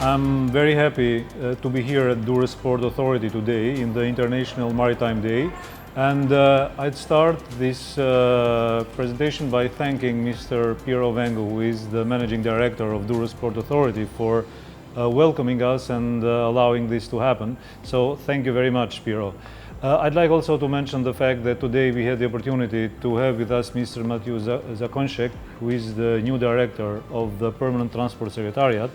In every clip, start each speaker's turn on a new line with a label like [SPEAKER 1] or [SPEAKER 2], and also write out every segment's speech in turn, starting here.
[SPEAKER 1] I'm very happy to be here at Durres Port Authority today in the International Maritime Day. And I'd start this presentation by thanking Mr. Piero Vengo, who is the Managing Director of Durres Port Authority, for welcoming us and allowing this to happen. So thank you very much, Piero. I'd like also to mention the fact that today we had the opportunity to have with us Mr. Matthew Zakonczek, who is the new Director of the Permanent Transport Secretariat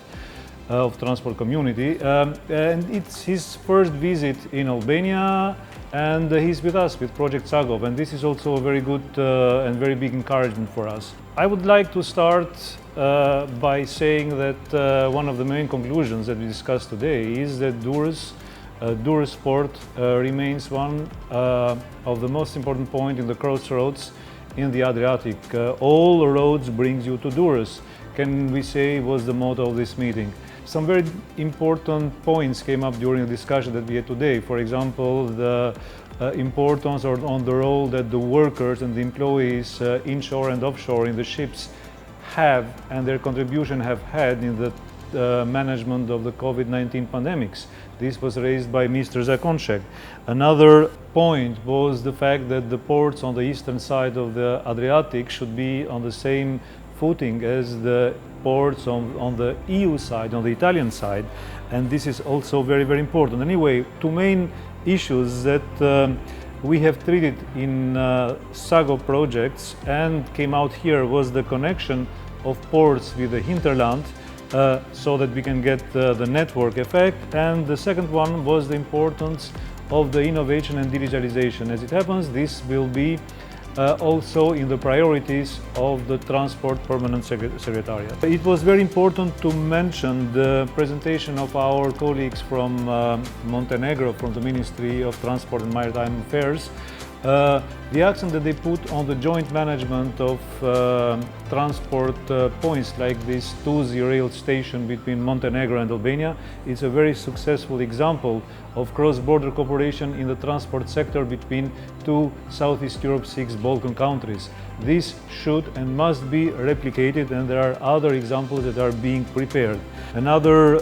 [SPEAKER 1] of Transport Community. And it's his first visit in Albania, and he's with us with Project SAGOV, and this is also a very good and very big encouragement for us. I would like to start by saying that one of the main conclusions that we discussed today is that Durres Port remains one of the most important points in the crossroads in the Adriatic. All roads brings you to Durres, can we say, was the motto of this meeting. Some very important points came up during the discussion that we had today. For example, the importance on the role that the workers and the employees inshore and offshore in the ships have, and their contribution have had in the management of the COVID-19 pandemics. This was raised by Mr. Zakonczek. Another point was the fact that the ports on the eastern side of the Adriatic should be on the same footing as the ports on the EU side, on the Italian side, and this is also very, very important. Anyway, two main issues that we have treated in SAGOV projects and came out here was the connection of ports with the hinterland, so that we can get the network effect, and the second one was the importance of the innovation and digitalization. As it happens, this will be also in the priorities of the Transport Permanent Secretariat. It was very important to mention the presentation of our colleagues from Montenegro, from the Ministry of Transport and Maritime Affairs. The accent that they put on the joint management of transport points like this Tuzi rail station between Montenegro and Albania is a very successful example of cross-border cooperation in the transport sector between two Southeast Europe 6 Balkan countries. This should and must be replicated, and there are other examples that are being prepared. Another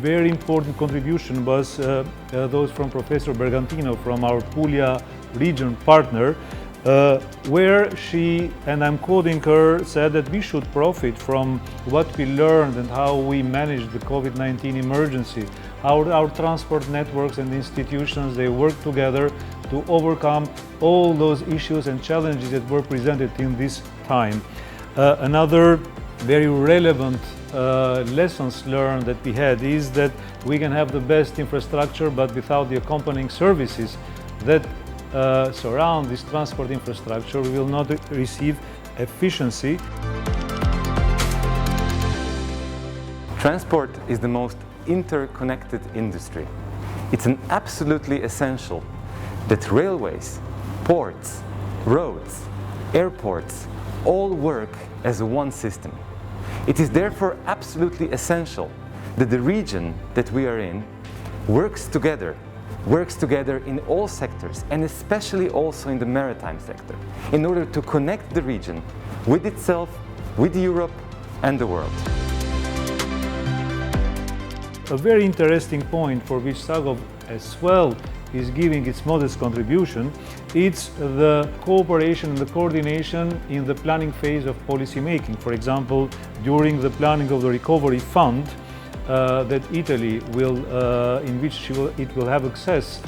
[SPEAKER 1] very important contribution was those from Professor Bergantino from our Puglia region partner, where she, and I'm quoting her, said that we should profit from what we learned and how we managed the COVID-19 emergency. Our transport networks and institutions, they work together to overcome all those issues and challenges that were presented in this time. Another very relevant lessons learned that we had is that we can have the best infrastructure, but without the accompanying services that surround this transport infrastructure, we will not receive efficiency.
[SPEAKER 2] Transport is the most interconnected industry. It's an absolutely essential that railways, ports, roads, airports all work as one system. It is therefore absolutely essential that the region that we are in works together in all sectors, and especially also in the maritime sector, in order to connect the region with itself, with Europe and the world.
[SPEAKER 1] A very interesting point for which SAGOV as well is giving its modest contribution, it's the cooperation and the coordination in the planning phase of policy making. For example, during the planning of the recovery fund, that Italy will, in which it will have access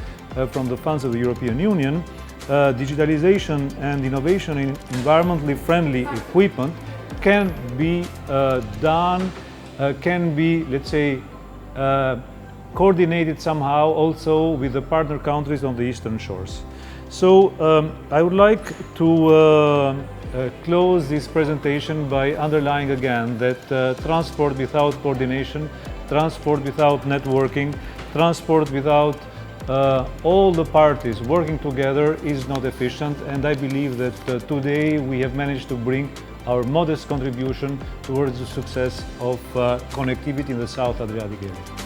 [SPEAKER 1] from the funds of the European Union, digitalization and innovation in environmentally friendly equipment can be done, can be, let's say, coordinated somehow also with the partner countries on the eastern shores. So I would like to close this presentation by underlining again that transport without coordination, transport without networking, transport without all the parties working together is not efficient, and I believe that today we have managed to bring our modest contribution towards the success of connectivity in the South Adriatic area.